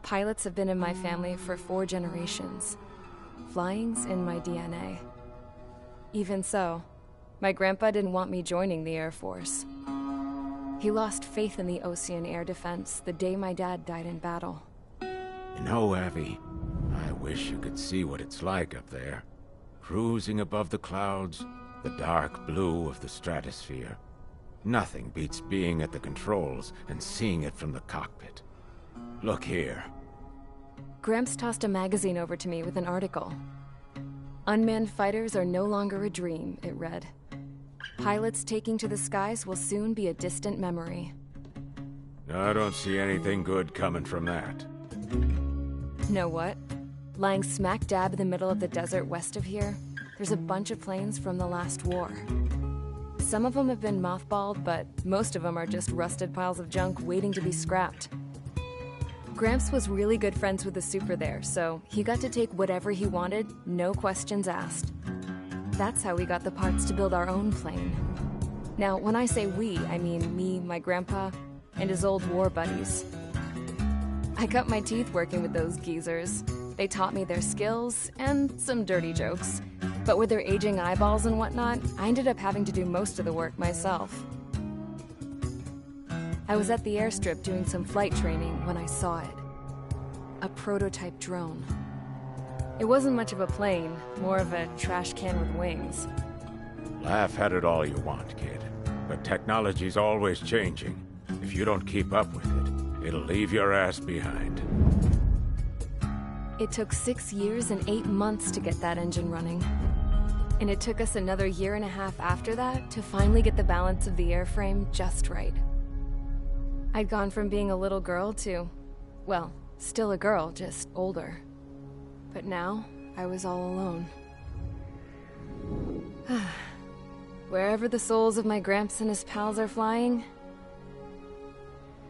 Pilots have been in my family for 4 generations. Flying's in my DNA. Even so, my grandpa didn't want me joining the Air Force. He lost faith in the Ocean Air Defense the day my dad died in battle. You know, Abby, I wish you could see what it's like up there. Cruising above the clouds, the dark blue of the stratosphere. Nothing beats being at the controls and seeing it from the cockpit. Look here. Gramps tossed a magazine over to me with an article. Unmanned fighters are no longer a dream, it read. Pilots taking to the skies will soon be a distant memory. I don't see anything good coming from that. Know what? Lying smack dab in the middle of the desert west of here, there's a bunch of planes from the last war. Some of them have been mothballed, but most of them are just rusted piles of junk waiting to be scrapped. Gramps was really good friends with the super there, so he got to take whatever he wanted, no questions asked. That's how we got the parts to build our own plane. Now, when I say we, I mean me, my grandpa, and his old war buddies. I cut my teeth working with those geezers. They taught me their skills, and some dirty jokes. But with their aging eyeballs and whatnot, I ended up having to do most of the work myself. I was at the airstrip doing some flight training when I saw it. A prototype drone. It wasn't much of a plane, more of a trash can with wings. Laugh at it all you want, kid. But technology's always changing. If you don't keep up with it, it'll leave your ass behind. It took 6 years and 8 months to get that engine running. And it took us another 1.5 years after that to finally get the balance of the airframe just right. I'd gone from being a little girl to, well, still a girl, just older. But now, I was all alone. Wherever the souls of my Gramps and his pals are flying,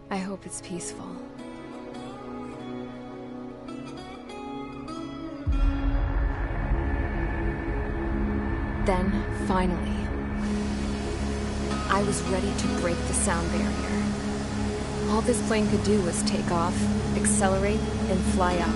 I hope it's peaceful. Then, finally, I was ready to break the sound barrier. All this plane could do was take off, accelerate, and fly up.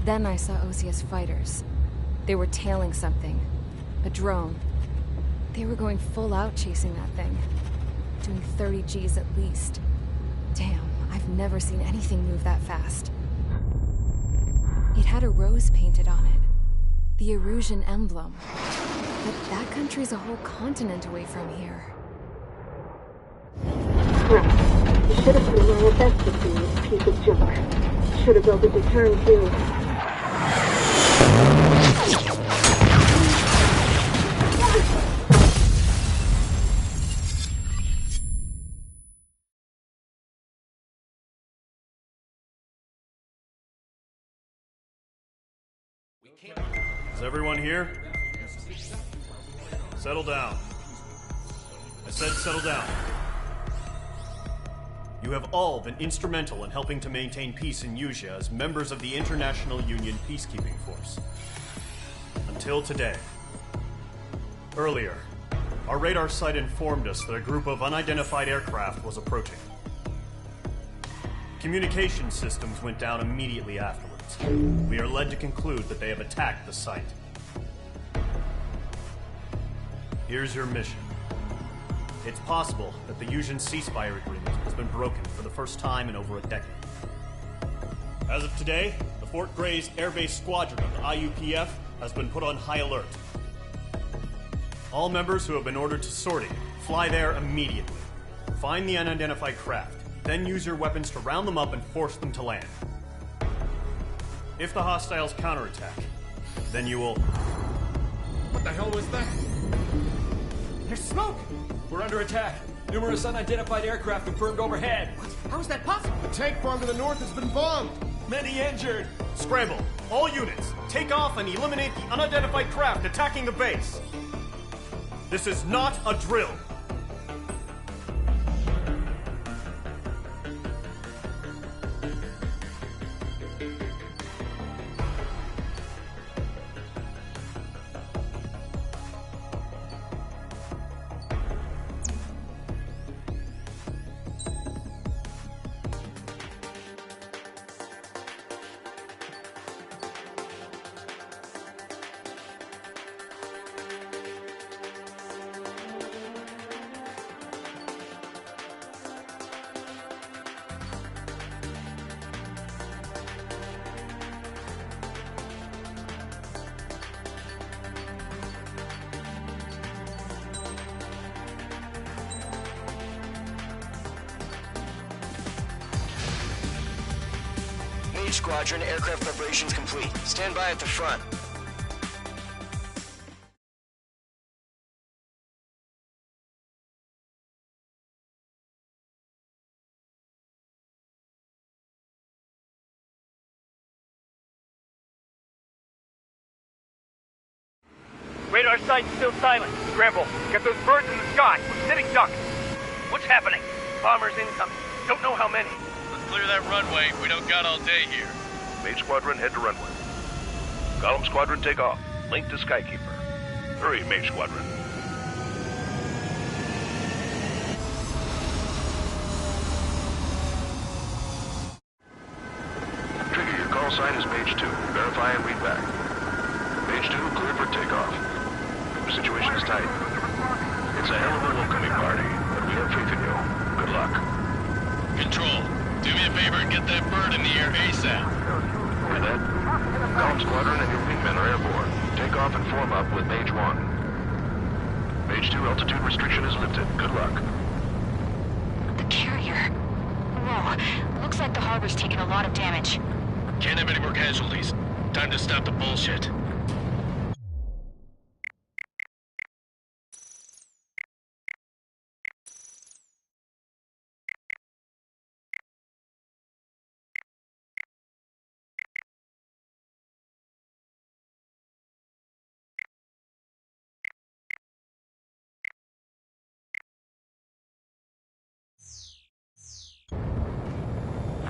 Then I saw Osia's fighters. They were tailing something. A drone. They were going full out chasing that thing. Doing 30 Gs at least. Damn, I've never seen anything move that fast. It had a rose painted on it. The Erusian emblem. But that country's a whole continent away from here. Right. You should have been my best with this piece of junk. Should have built a deterrent too. Is everyone here? Settle down. I said settle down. You have all been instrumental in helping to maintain peace in Usea as members of the International Union Peacekeeping Force. Until today. Earlier, our radar site informed us that a group of unidentified aircraft was approaching. Communication systems went down immediately afterwards. We are led to conclude that they have attacked the site. Here's your mission. It's possible that the Usian ceasefire agreement has been broken for the first time in over a decade. As of today, the Fort Gray's Air Base Squadron of the IUPF has been put on high alert. All members who have been ordered to sortie, fly there immediately. Find the unidentified craft, then use your weapons to round them up and force them to land. If the hostiles counterattack, then you will... What the hell was that? There's smoke! We're under attack. Numerous unidentified aircraft confirmed overhead. What? How is that possible? The tank farm to the north has been bombed. Many injured. Scramble! All units, take off and eliminate the unidentified craft attacking the base. This is not a drill. Squadron, aircraft preparations complete. Stand by at the front. Radar site's still silent. Scramble. Get those birds in the sky. We're sitting ducks. What's happening? Bombers incoming. Don't know how many. Clear that runway. We don't got all day here. Mage Squadron, head to runway. Column Squadron, take off. Link to Skykeeper. Hurry, Mage Squadron. Trigger, your call sign is Mage 2. Verify and read back. Mage 2, clear for takeoff. The situation is tight. It's a hell of a welcoming party, but we have faith in you. Good luck. Control. Do me a favor and get that bird in the air ASAP. Cadet, Column Squadron and your wingmen are airborne. Take off and form up with Mage 1. Mage 2 altitude restriction is lifted. Good luck. The carrier. Whoa, looks like the harbor's taken a lot of damage. Can't have any more casualties. Time to stop the bullshit.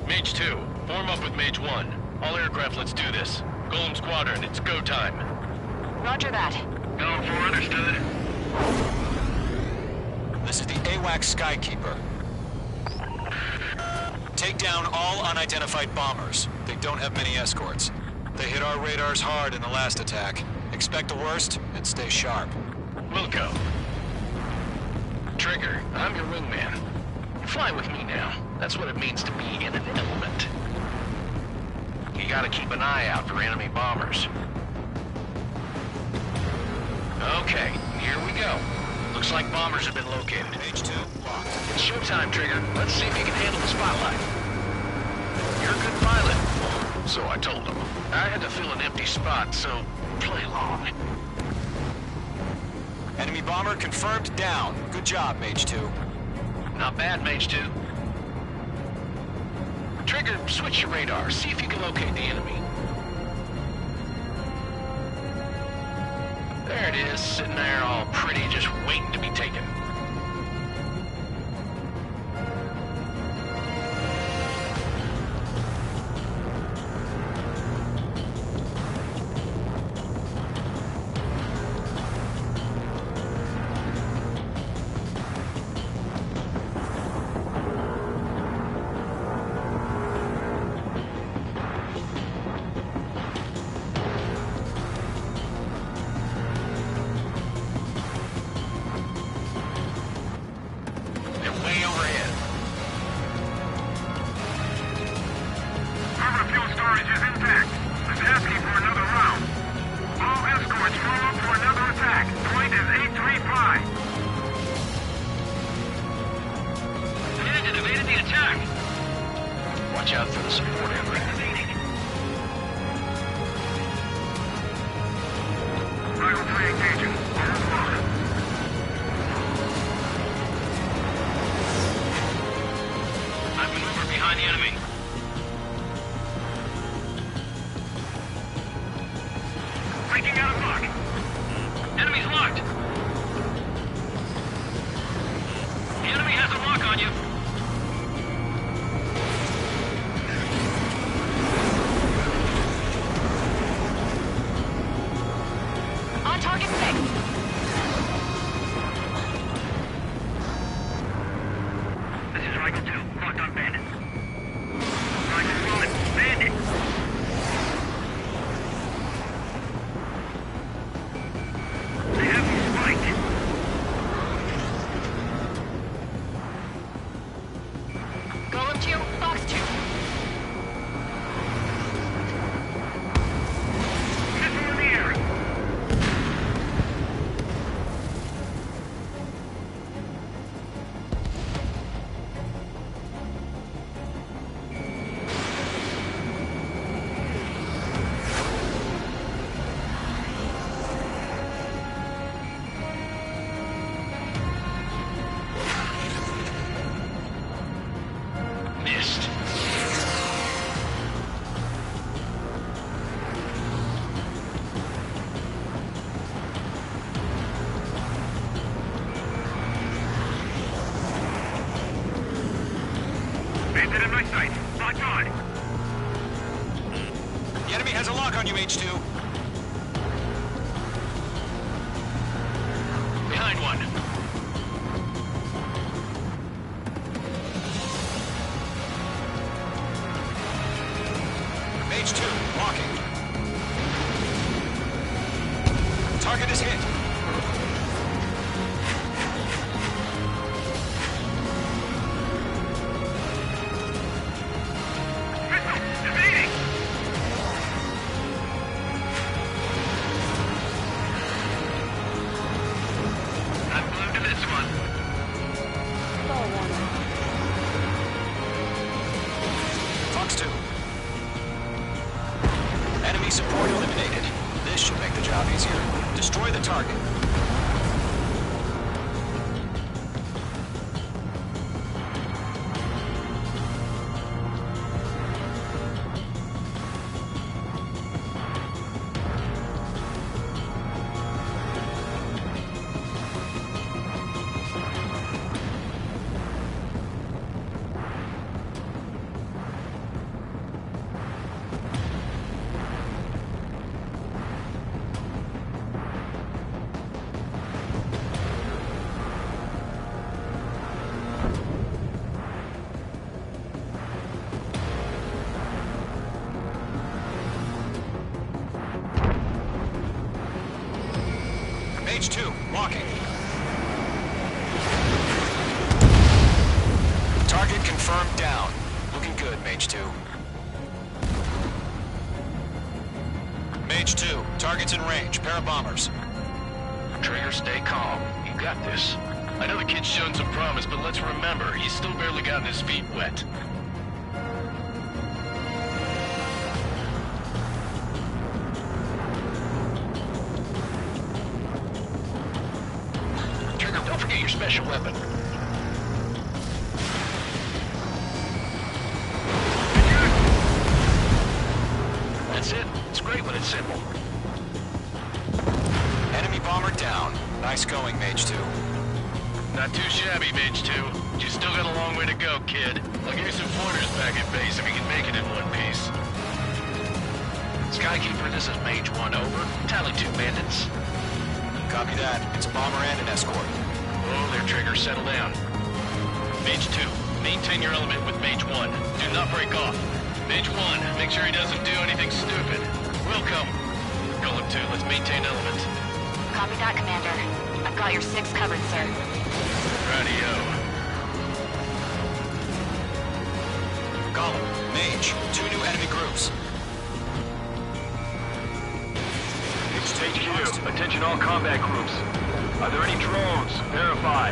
Mage 2, form up with Mage 1. All aircraft, let's do this. Golem Squadron, it's go time. Roger that. Golem 4, understood. This is the AWAC Skykeeper. Take down all unidentified bombers. They don't have many escorts. They hit our radars hard in the last attack. Expect the worst and stay sharp. Wilco. Trigger, I'm your wingman. Fly with me now. That's what it means to be in an element. You gotta keep an eye out for enemy bombers. Okay, here we go. Looks like bombers have been located. Mage 2, locked. It's showtime, Trigger. Let's see if you can handle the spotlight. You're a good pilot. So I told him. I had to fill an empty spot, so play along. Enemy bomber confirmed down. Good job, Mage 2. Not bad, Mage 2. Trigger, switch your radar. See if you can locate the enemy. There it is, sitting there all pretty, just waiting to be taken. Fuel storage is intact. watch out for the support aircraft. Rifle 3 engaging. I've maneuvered behind the enemy. Breaking out of lock. Enemy's locked. The enemy has a lock on you. On target 6. This is Rifle 2. Locked on bandits. Rifle 1. Bandit. They have me spiked. Golem 2, Fox 2. Missile in the air. Missed. Bandit in my sight. Locked on. The enemy has a lock on you, H2. Behind one. H2, walking. Target is hit. Missile. Evading. I'm glued to this one. Fox 2. Enemy support eliminated. This should make the job easier. Destroy the target. H2, walking. Target confirmed down. Looking good, Mage 2. Mage 2, target's in range. Pair of bombers. Trigger, stay calm. You got this. I know the kid's shown some promise, but let's remember, he's still barely gotten his feet wet. Trigger, don't forget your special weapon. That's it. It's great when it's simple. Enemy bomber down. Nice going, Mage 2. Not too shabby, Mage 2. You still got a long way to go, kid. I'll give you some pointers back at base if you can make it in one piece. Skykeeper, this is Mage 1, over. Tally 2 bandits. Copy that. It's a bomber and an escort. Oh, there, Trigger, settle down. Mage 2, maintain your element with Mage 1. Do not break off. Mage 1, make sure he doesn't do anything stupid. Welcome. Golem 2, let's maintain element. Copy that, Commander. I've got your 6 covered, sir. Radio. Golem, Mage, 2 new enemy groups. HQ, attention all combat groups. Are there any drones? Verify.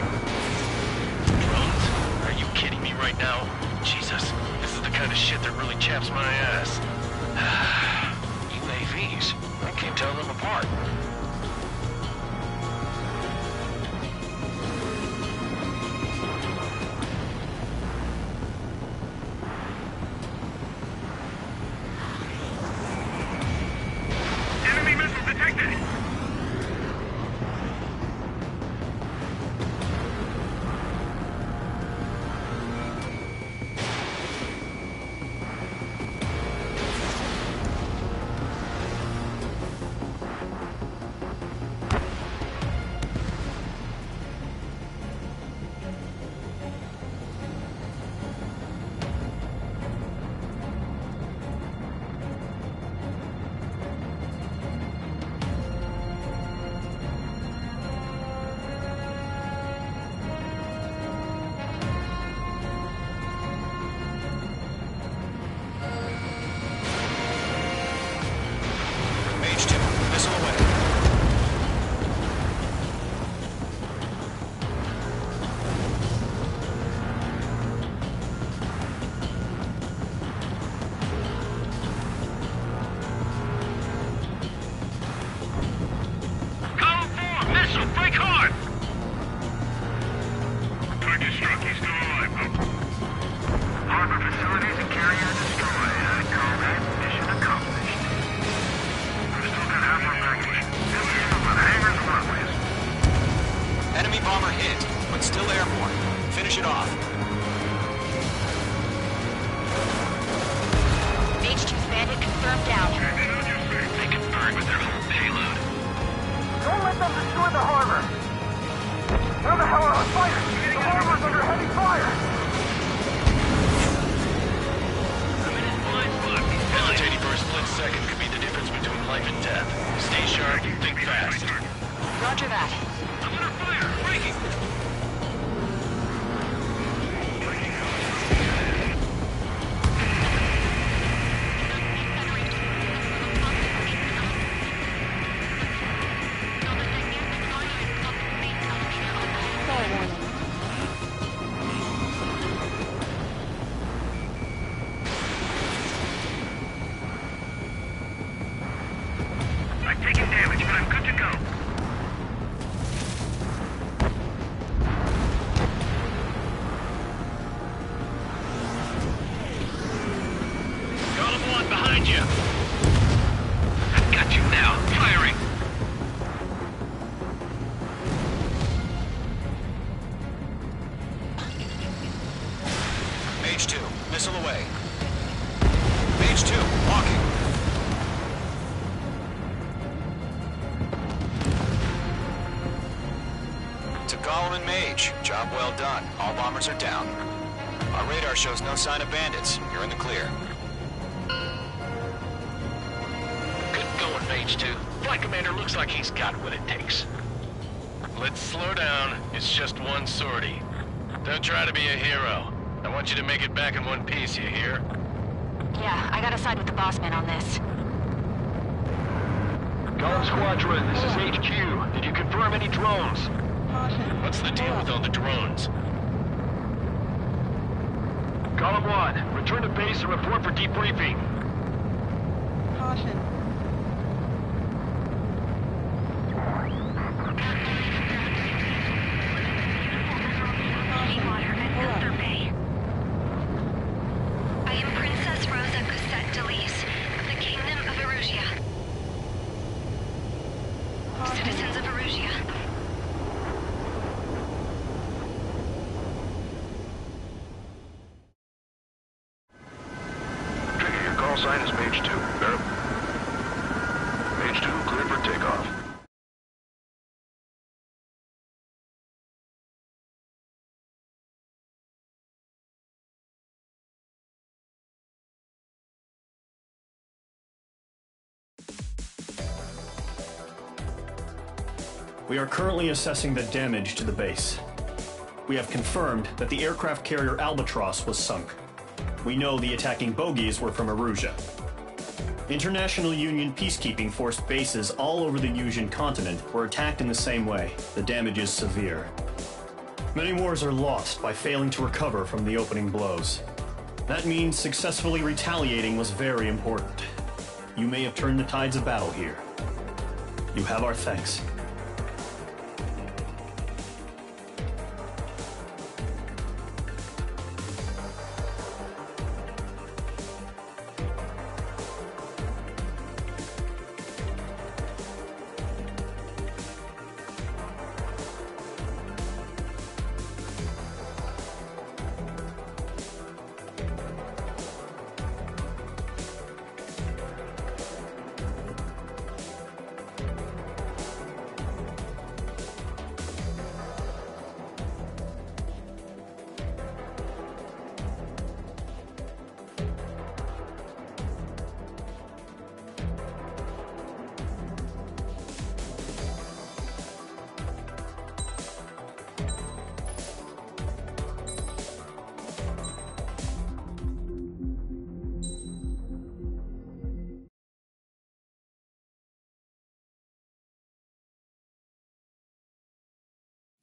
Drones? Are you kidding me right now? Jesus, this is the kind kind of shit that really chaps my ass. UAVs. I can't tell them apart. Enemy missile detected! Job well done. All bombers are down. Our radar shows no sign of bandits. You're in the clear. Good going, Mage 2. Flight Commander looks like he's got what it takes. Let's slow down. It's just one sortie. Don't try to be a hero. I want you to make it back in one piece, you hear? Yeah, I gotta side with the boss man on this. Golem Squadron, this is HQ. Did you confirm any drones? What's the deal with all the drones? Column 1, return to base and report for debriefing. Caution. I am Princess Rosa Cosette Delise of the Kingdom of Erusia. Citizens of Erusia. Sign is Mage 2. Mage 2, clear for takeoff. We are currently assessing the damage to the base. We have confirmed that the aircraft carrier Albatross was sunk. We know the attacking bogies were from Erusia. International Union peacekeeping force bases all over the Yusian continent were attacked in the same way. The damage is severe. Many wars are lost by failing to recover from the opening blows. That means successfully retaliating was very important. You may have turned the tides of battle here. You have our thanks.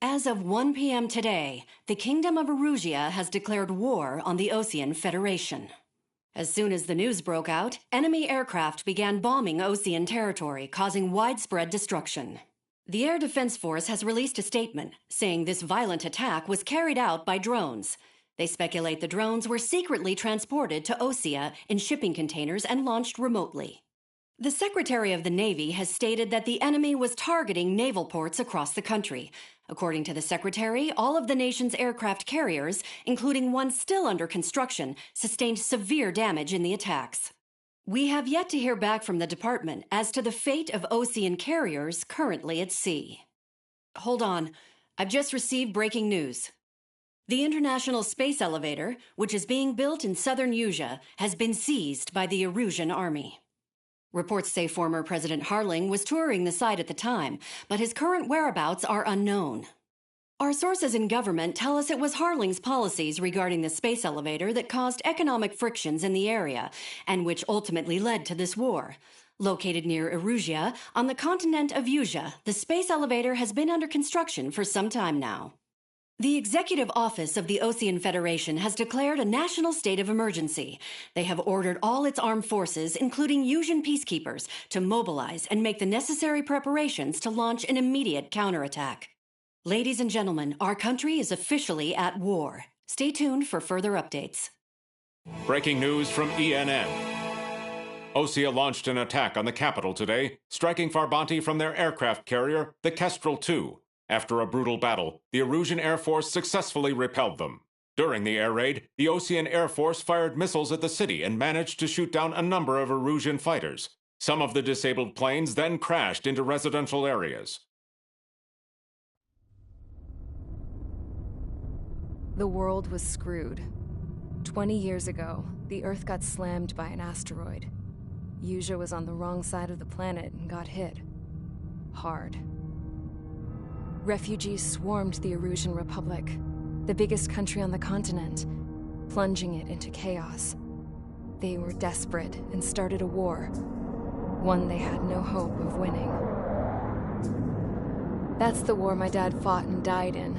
As of 1 p.m. today, the Kingdom of Erusia has declared war on the Osean Federation. As soon as the news broke out, enemy aircraft began bombing Osean territory, causing widespread destruction. The Air Defense Force has released a statement saying this violent attack was carried out by drones. They speculate the drones were secretly transported to Osea in shipping containers and launched remotely. The Secretary of the Navy has stated that the enemy was targeting naval ports across the country. According to the Secretary, all of the nation's aircraft carriers, including one still under construction, sustained severe damage in the attacks. We have yet to hear back from the department as to the fate of Osean carriers currently at sea. Hold on, I've just received breaking news. The International Space Elevator, which is being built in southern Erusia, has been seized by the Erusian army. Reports say former President Harling was touring the site at the time, but his current whereabouts are unknown. Our sources in government tell us it was Harling's policies regarding the space elevator that caused economic frictions in the area, and which ultimately led to this war. Located near Erusia, on the continent of Erusia, the space elevator has been under construction for some time now. The Executive Office of the Osean Federation has declared a national state of emergency. They have ordered all its armed forces, including Erusian peacekeepers, to mobilize and make the necessary preparations to launch an immediate counterattack. Ladies and gentlemen, our country is officially at war. Stay tuned for further updates. Breaking news from ENN. Osea launched an attack on the capital today, striking Farbanti from their aircraft carrier, the Kestrel II. After a brutal battle, the Erusian Air Force successfully repelled them. During the air raid, the Osean Air Force fired missiles at the city and managed to shoot down a number of Erusian fighters. Some of the disabled planes then crashed into residential areas. The world was screwed. 20 years ago, the Earth got slammed by an asteroid. Erusia was on the wrong side of the planet and got hit. Hard. Refugees swarmed the Erusian Republic, the biggest country on the continent, plunging it into chaos. They were desperate and started a war, one they had no hope of winning. That's the war my dad fought and died in.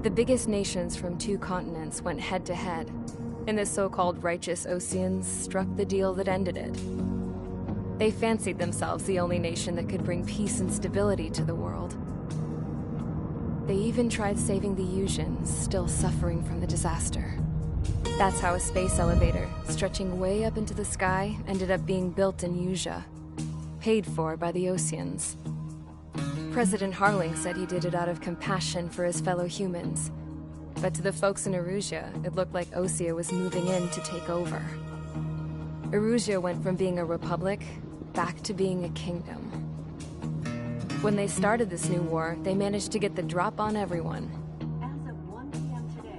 The biggest nations from 2 continents went head-to-head, and the so-called righteous Oseans struck the deal that ended it. They fancied themselves the only nation that could bring peace and stability to the world. They even tried saving the Erusians, still suffering from the disaster. That's how a space elevator, stretching way up into the sky, ended up being built in Erusia, paid for by the Oseans. President Harling said he did it out of compassion for his fellow humans. But to the folks in Erusia, it looked like Osea was moving in to take over. Erusia went from being a republic back to being a kingdom. When they started this new war, they managed to get the drop on everyone.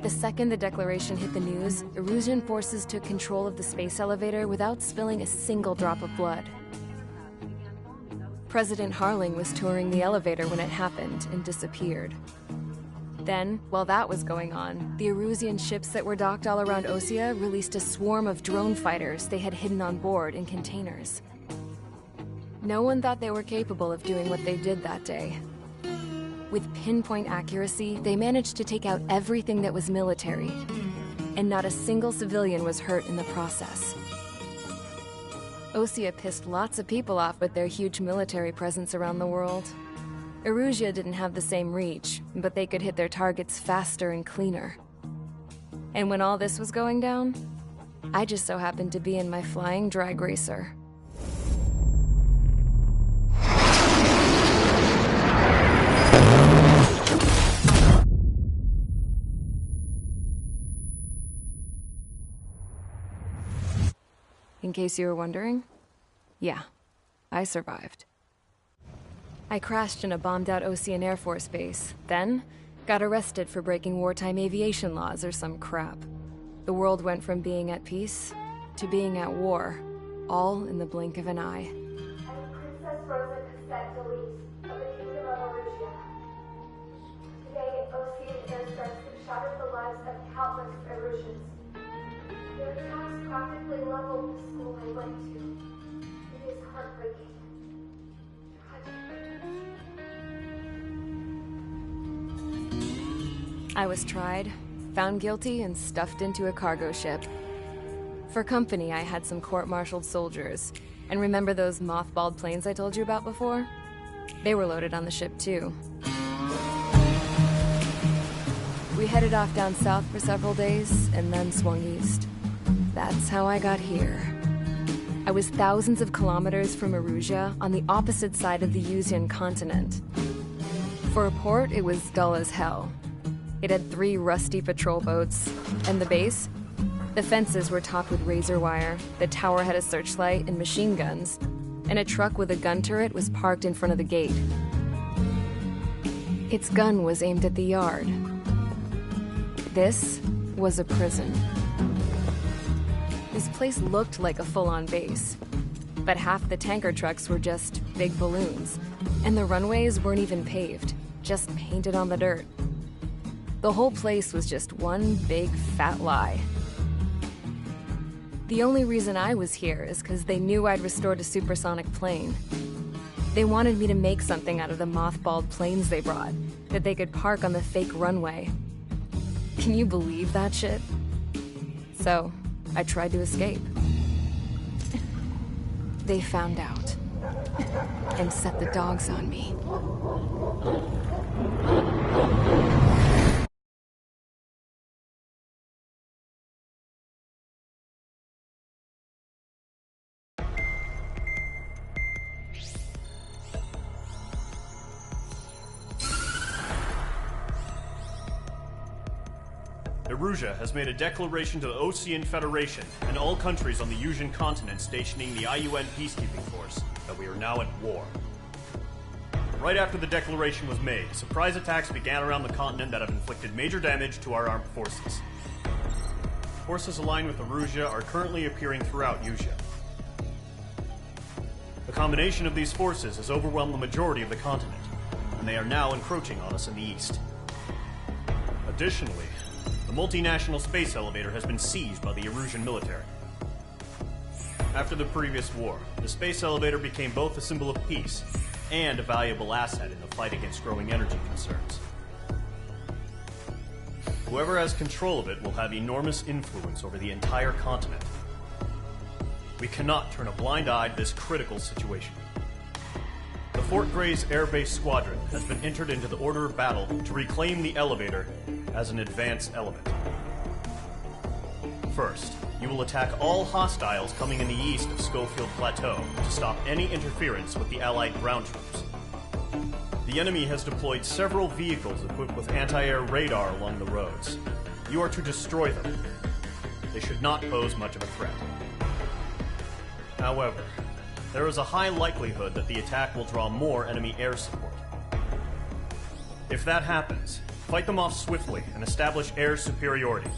The second the declaration hit the news, Erusian forces took control of the space elevator without spilling a single drop of blood. President Harling was touring the elevator when it happened and disappeared. Then, while that was going on, the Erusian ships that were docked all around Osea released a swarm of drone fighters they had hidden on board in containers. No one thought they were capable of doing what they did that day. With pinpoint accuracy, they managed to take out everything that was military. and not a single civilian was hurt in the process. Osea pissed lots of people off with their huge military presence around the world. Erusia didn't have the same reach, but they could hit their targets faster and cleaner. And when all this was going down, I just so happened to be in my flying drag racer. In case you were wondering, yeah, I survived. I crashed in a bombed-out Ocean Air Force base, then got arrested for breaking wartime aviation laws or some crap. The world went from being at peace to being at war, all in the blink of an eye. I'm Princess Rosa Cassette-Delise of the Kingdom of Erusia. Today, Ocean airstrikes have shattered the lives of countless Erusians. Their attacks practically leveled the school I went to. It is heartbreaking. I was tried, found guilty, and stuffed into a cargo ship. For company, I had some court-martialed soldiers. And remember those mothballed planes I told you about before? They were loaded on the ship, too. We headed off down south for several days, and then swung east. That's how I got here. I was thousands of kilometers from Erusia, on the opposite side of the Yuzian continent. For a port, it was dull as hell. It had 3 rusty patrol boats, and the base? The fences were topped with razor wire, the tower had a searchlight and machine guns, and a truck with a gun turret was parked in front of the gate. Its gun was aimed at the yard. This was a prison. This place looked like a full-on base, but half the tanker trucks were just big balloons, and the runways weren't even paved, just painted on the dirt. The whole place was just one big fat lie. The only reason I was here is because they knew I'd restored a supersonic plane. They wanted me to make something out of the mothballed planes they brought, that they could park on the fake runway. Can you believe that shit? So, I tried to escape. They found out, and set the dogs on me. Erusia has made a declaration to the Ocean Federation and all countries on the Yuzian continent stationing the IUN peacekeeping force that we are now at war. Right after the declaration was made, surprise attacks began around the continent that have inflicted major damage to our armed forces. Forces aligned with Erusia are currently appearing throughout Yusia. The combination of these forces has overwhelmed the majority of the continent, and they are now encroaching on us in the east. Additionally, the multinational space elevator has been seized by the Erusian military. After the previous war, the space elevator became both a symbol of peace and a valuable asset in the fight against growing energy concerns. Whoever has control of it will have enormous influence over the entire continent. We cannot turn a blind eye to this critical situation. The Fort Gray's Air Base Squadron has been entered into the order of battle to reclaim the elevator as an advance element. First, you will attack all hostiles coming in the east of Schofield Plateau to stop any interference with the Allied ground troops. The enemy has deployed several vehicles equipped with anti-air radar along the roads. You are to destroy them. They should not pose much of a threat. However, there is a high likelihood that the attack will draw more enemy air support. If that happens, fight them off swiftly and establish air superiority.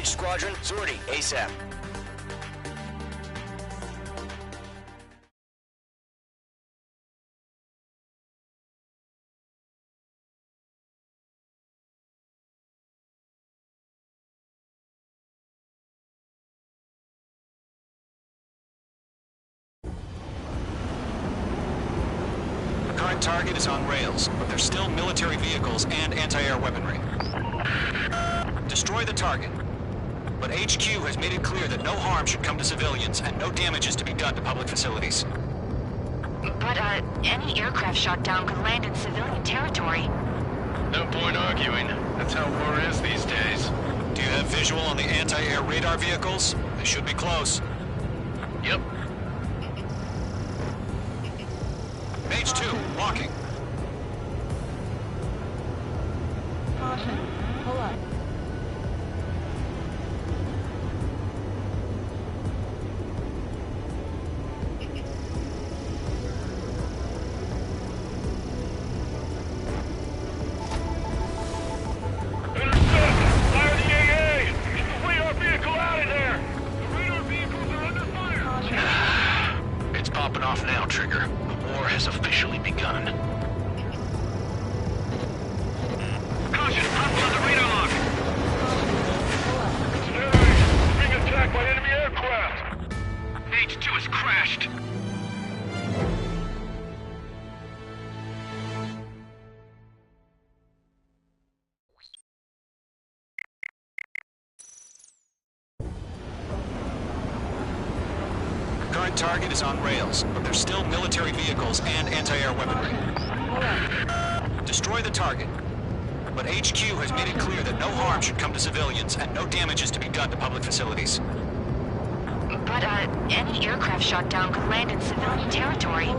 Engage squadron. Sortie, ASAP. Current target is on rails, but there's still military vehicles and anti-air weaponry. Destroy the target. But HQ has made it clear that no harm should come to civilians and no damage is to be done to public facilities. But, any aircraft shot down could land in civilian territory. No point arguing. That's how war is these days. Do you have visual on the anti-air radar vehicles? They should be close. Yep. Mage 2, walking. Caution. Pull up. It's popping off now, Trigger. The war has officially begun. Caution! Hostile on the radar lock! Being attacked by enemy aircraft! H2 has crashed! Current target is on rails, but there's still military vehicles and anti-air weaponry. Destroy the target. But HQ has made it clear that no harm should come to civilians and no damage is to be done to public facilities. But, any aircraft shot down could land in civilian territory.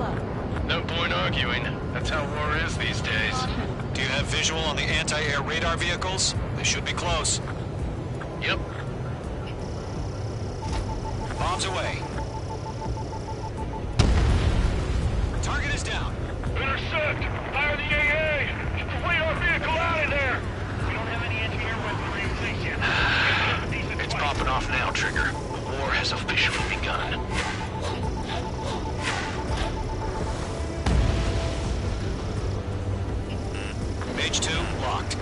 No point arguing. That's how war is these days. Do you have visual on the anti-air radar vehicles? They should be close. Yep. Bombs away. Target is down. Intercept! Fire the AA! Get the radar vehicle out of there! We don't have any anti-air weaponry in place yet. It's popping off now, Trigger. The war has officially begun. Mage 2, locked.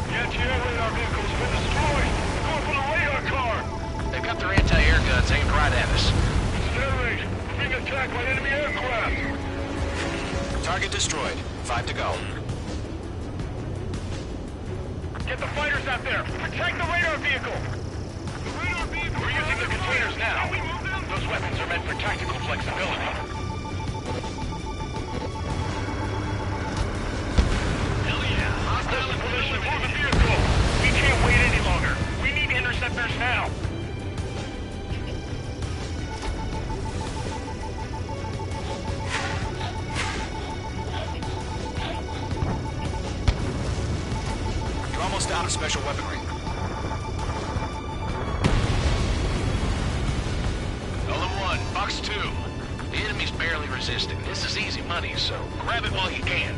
The anti-air radar vehicle's been destroyed! Going for the radar car! They've got their anti-air guns aimed right at us. Incinerate! Being attacked by enemy aircraft! Target destroyed. 5 to go. Get the fighters out there! Protect the radar vehicle! We're using the containers now. Those weapons are meant for tactical flexibility. Hell yeah! Hostile in position, move the vehicle! We can't wait any longer. We need interceptors now. You're almost out of special weaponry. LM1, Box 2. The enemy's barely resisting. This is easy money, so grab it while you can.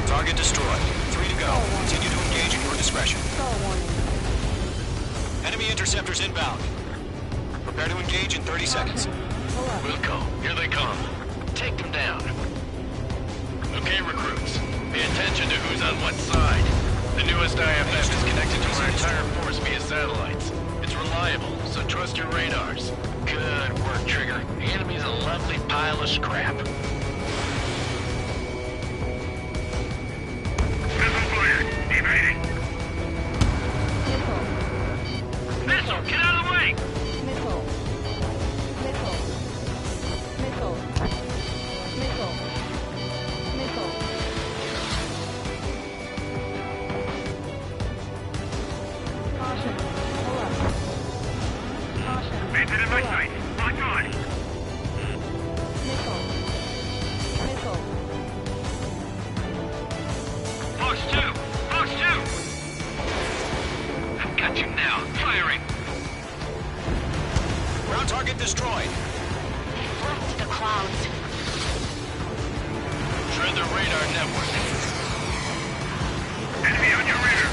Target destroyed. 3 to go. Continue to engage at your discretion. Enemy interceptors inbound. Prepare to engage in 30 seconds. Wilco, here they come. Take them down. Okay, recruits. Pay attention to who's on what side. The newest IFF is connected to our entire force via satellites. It's reliable, so trust your radars. Good work, Trigger. The enemy's a lovely pile of scrap. Missile fired! Evading! Missile, get out of the way! Missile. Missile. Missile. Missile. Missile. Caution. Pull up. Caution. Maintain in my sight. Lock on. Missile. destroyed. They've left the clouds. Shred the radar network. Enemy on your rear.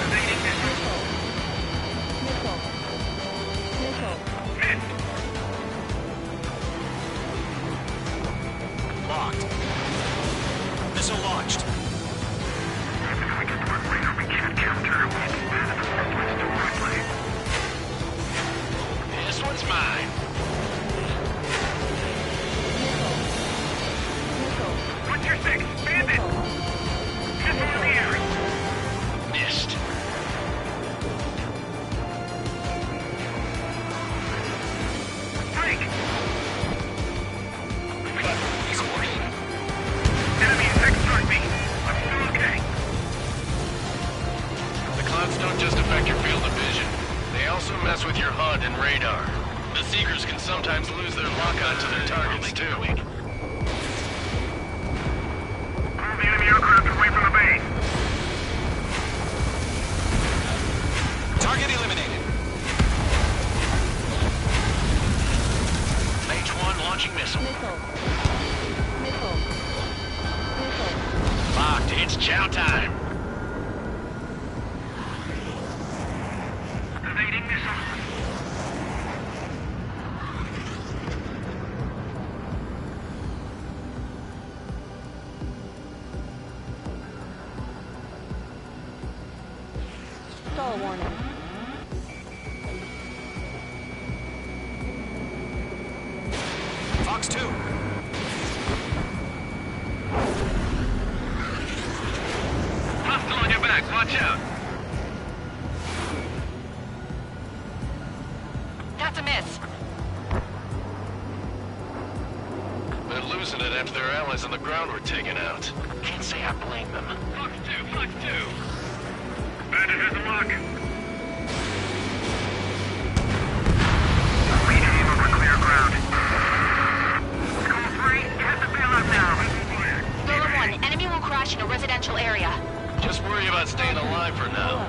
Evading missile. Locked. Missile launched. If we get to our radar, we can't counter. We have to manifest directly. This one's mine. What's your six? Bandit! Missile in the air. Missed. Break! He's working. Enemy X-Target me. I'm still okay. The clouds don't just affect your field of vision. They also mess with your HUD and radar. The Seekers can sometimes lose their lock-on to their targets, too. Move the enemy aircraft away from the base. Target eliminated. Mage 1 launching missile. Locked. It's chow time. Evading missile. Stall warning. Fox 2. Hostile on your back. Watch out. That's a miss. They're losing it after their allies on the ground were taken out. Can't say I blame them. Fox 2. Fox 2. Bandit has a lock. We aim over clear ground. Call 3. You have to bail out now. Roller 1, enemy will crash in a residential area. Just worry about staying alive for now.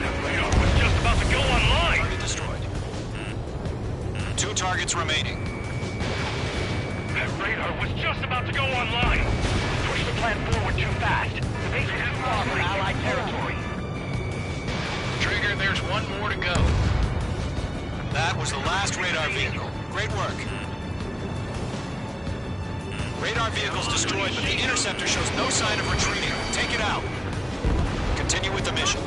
That radar was just about to go online. Target destroyed. 2 targets remaining. That radar was just about to go online. Push the plan forward too fast. The base is too far from Allied territory. Trigger, there's one more to go. That was the last radar vehicle. Great work. Radar vehicle's destroyed, but the interceptor shows no sign of retreating. Take it out. Continue with the mission.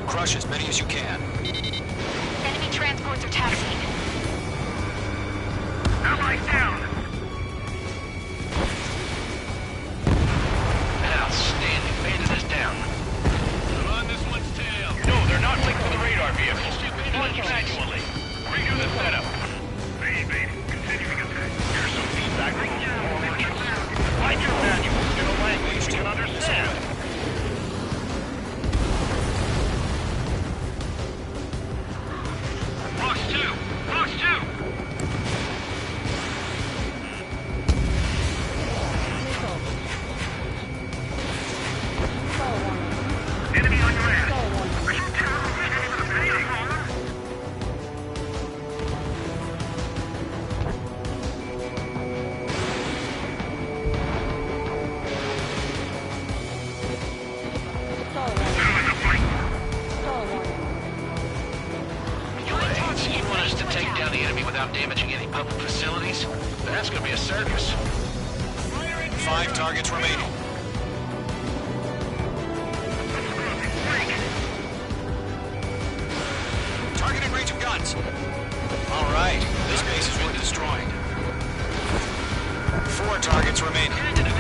Crush as many as you can. Enemy transports are taxiing. Allies down. Outstanding. Bandit is down. They're on this one's tail. No, they're not linked to the radar vehicle. Launch manually. Redo the setup. Baby, continuing attack. Here's some feedback from the formations. Write your manuals in a language we can understand. Fox 2! Fox 2! Enemy on your ass! Are you terrible? You want us to take down the enemy without damaging any public facilities? That's gonna be a circus. 5 targets remaining. Targeting range of guns. All right, this base has been destroyed. 4 targets remaining. Enemy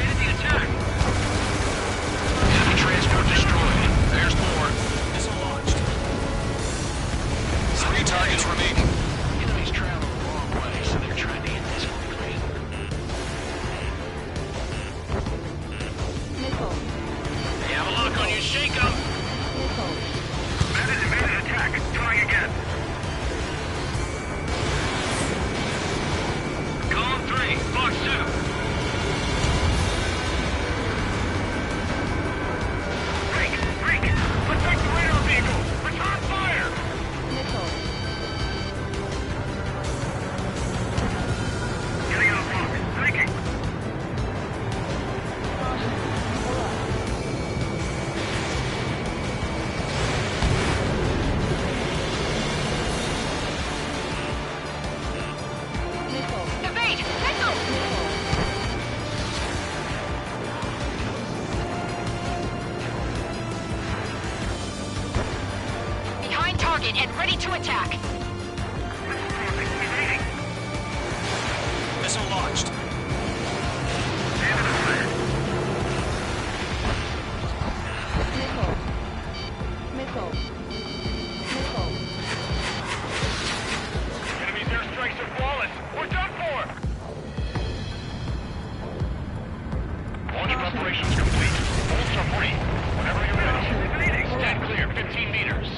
transport destroyed. There's more. Missile launched. 3 targets remaining. Enemy's traveling the wrong way, so they're trying to get this one clean. Missile. They have a lock on you. Shake them. Missile. Bandit evaded attack. Trying again. Column 3, Fox 2. target and ready to attack. Missile launched. Missile. Enemy's airstrikes are flawless. We're done for! Launch preparations complete. Bolts are free. Whenever you're ready. Stand clear 15 meters.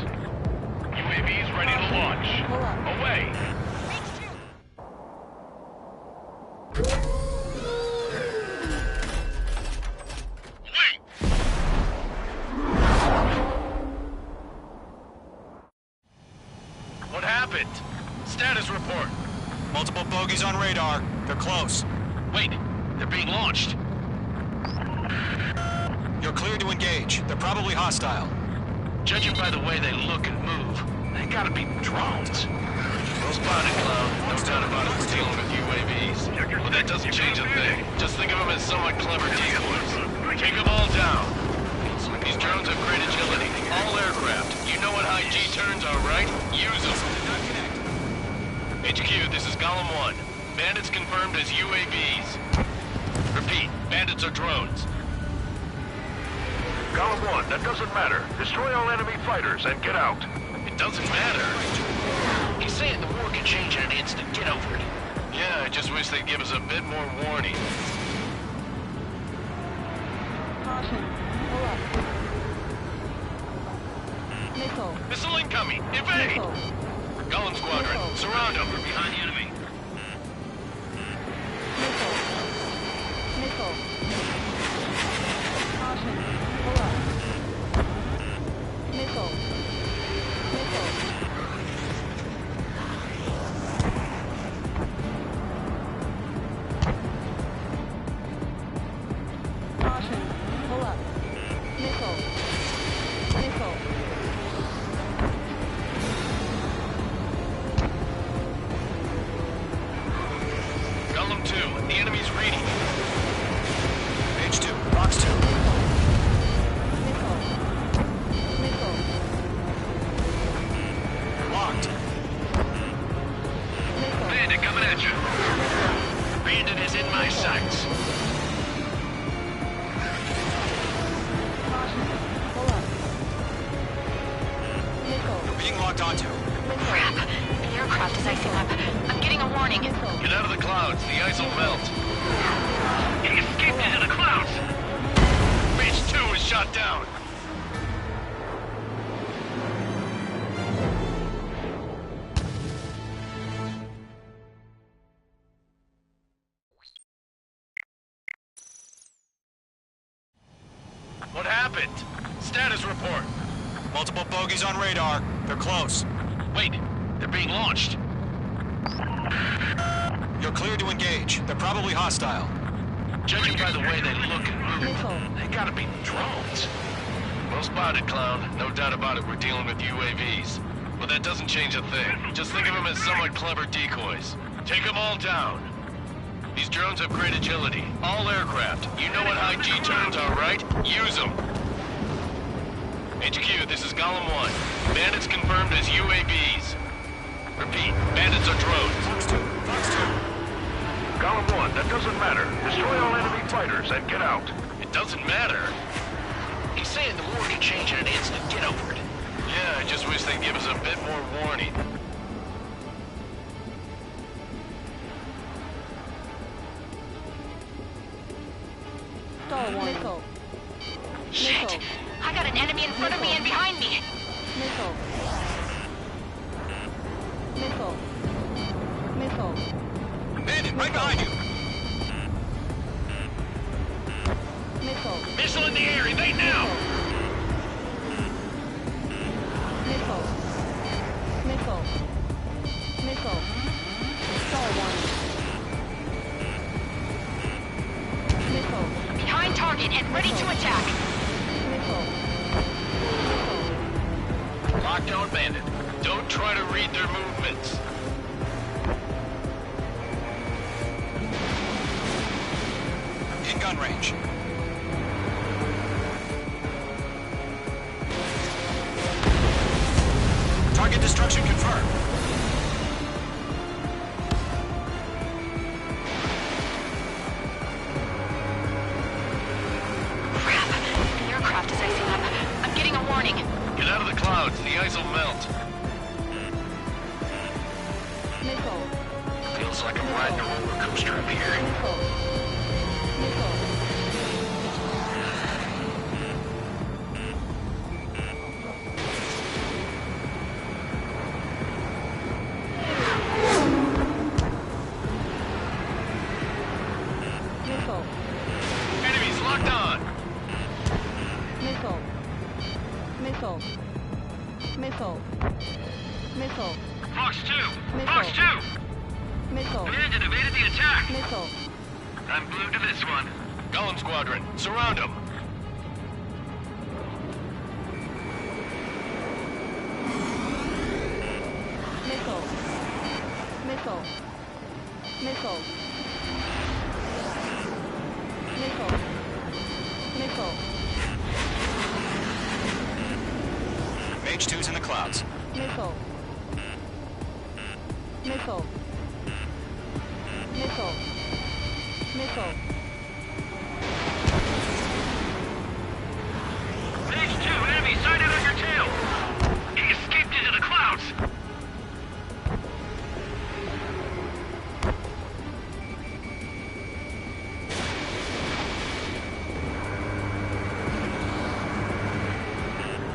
UAVs ready to launch. Away! What happened? Status report. Multiple bogies on radar. They're close. Wait, they're being launched. You're cleared to engage. They're probably hostile. Judging by the way they look and move, they gotta be drones. Well spotted, Cloud. No doubt about it, we're dealing with UAVs. But that doesn't change a thing. Just think of them as somewhat clever decoys. Take them all down. These drones have great agility. All aircraft. You know what high G turns are, right? Use them. HQ, this is Golem 1. Bandits confirmed as UAVs. Repeat, bandits are drones. Golem 1, that doesn't matter. Destroy all enemy fighters and get out. It doesn't matter. He's saying the war can change in an instant. Get over it. Yeah, I just wish they'd give us a bit more warning. Caution. Pull up. Missile. Missile incoming! Evade! Missile. Golem Squadron, Missile. surround them. We're behind the enemy. Missile. Missile. Caution. Pull up. Missile. Missile. Caution. Pull up. Missile. Missile. Golem 2, the enemy's reading. Page 2, box 2. Missile. Missile. Locked. Missile. Bandit coming at you. Bandit is in my sights. Caution. Pull up. Missile. Being locked onto. Crap. The aircraft is icing up. I'm getting a warning. Get out of the clouds. The ice will melt. He escaped into the clouds! Base 2 is shot down. What happened? Status report. Multiple bogies on radar. They're close. Wait, they're being launched. You're cleared to engage. They're probably hostile. Judging by the way they look and move, Missile. they gotta be drones. Well spotted, Clown. No doubt about it, we're dealing with UAVs. But that doesn't change a thing. Just think of them as somewhat clever decoys. Take them all down. These drones have great agility. All aircraft. You know what high G turns are, right? Use them. HQ, this is Golem 1. Bandits confirmed as UAVs. Repeat, bandits are drones. Box 2, box 2. Golem 1, that doesn't matter. Destroy all enemy fighters and get out. It doesn't matter. He's saying the war can change in an instant. Get over it. Yeah, I just wish they'd give us a bit more warning. Star warning. Missile. Shit! Missile. I got an enemy in front of me and behind me. Missile. Missile. Missile. Bandit, right behind you. Missile. Missile in the air, evade now! Missile. Missile. Missile. Star warning. Missile. Behind target and ready to attack. Missile. Missile. Lockdown bandit. Don't try to read their movements. In gun range. Target destruction confirmed. Crap. The aircraft is icing up. I'm getting a warning. Get out of the clouds. The ice will melt. Missile. Feels like I'm riding a roller coaster up here. Missile. Missile. Enemies locked on. Missile. Missile. Missile. Missile. Fox 2. Missile. Fox 2. Missile. Command evaded the attack. Missile. I'm glued to this one. Golem Squadron, surround them. Missile. Missile. Missile. Missile. Missile. Mage 2's in the clouds. Missile. Missile. Missile. Missile. Mage 2, enemy sighted on your tail. He escaped into the clouds.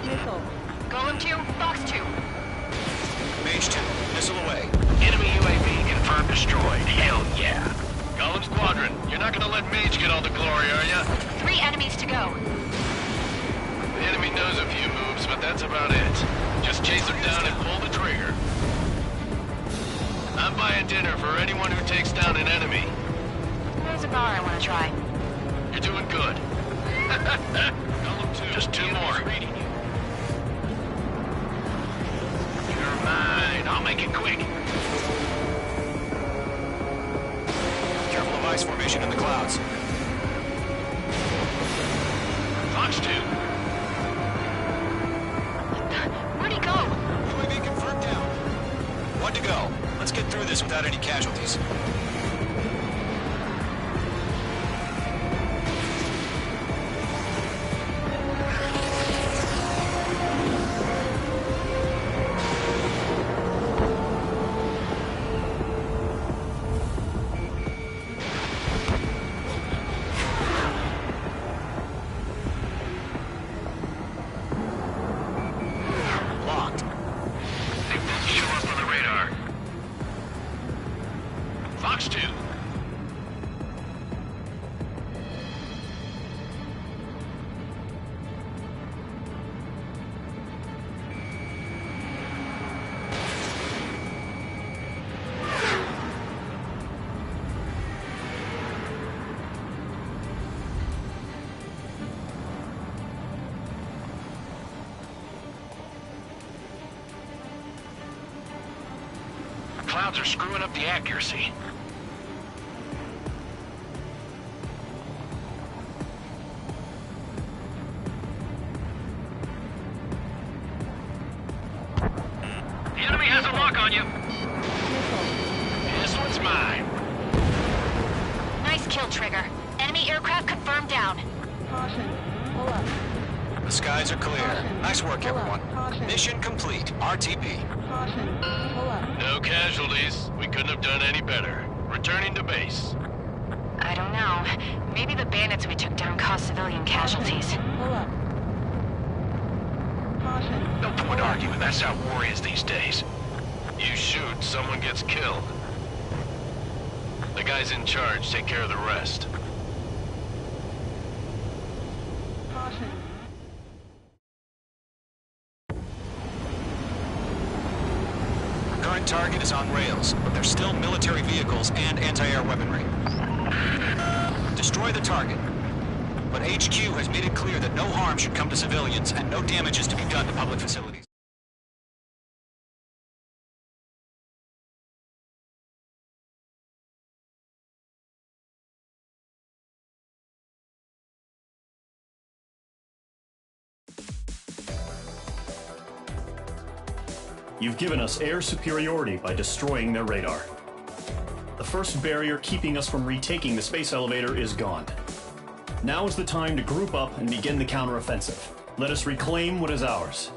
Missile. Golem 2, Fox 2. Mage 2, missile away. Enemy UAV confirmed destroyed. Hell yeah. Golem Squadron, you're not gonna let Mage get all the glory, are ya? 3 enemies to go. The enemy knows a few moves, but that's about it. Just chase them down and pull the trigger. I'm buying dinner for anyone who takes down an enemy. There's a bar I want to try. You're doing good. Golem 2, just 2 more. You're mine. I'll make it quick. Careful of ice formation in the clouds. Fox 2. Where'd he go? UAV confirmed down. 1 to go. Let's get through this without any casualties. Locked. They won't show up on the radar. Fox 2. Clouds are screwing up the accuracy. The enemy has a lock on you. This one's mine. Nice kill, Trigger. Enemy aircraft confirmed down. Caution. Pull up. The skies are clear. Nice work, everyone. Mission complete. RTB. Caution. Pull up. No casualties. We couldn't have done any better. Returning to base. I don't know. Maybe the bandits we took down caused civilian casualties. Pull up. Caution. No point arguing. That's how war is these days. You shoot, someone gets killed. The guys in charge take care of the rest. Caution. Current target is on rails, but there's still military vehicles and anti-air weaponry. Destroy the target. But HQ has made it clear that no harm should come to civilians and no damage is to be done to public facilities. You've given us air superiority by destroying their radar. The first barrier keeping us from retaking the space elevator is gone. Now is the time to group up and begin the counteroffensive. Let us reclaim what is ours.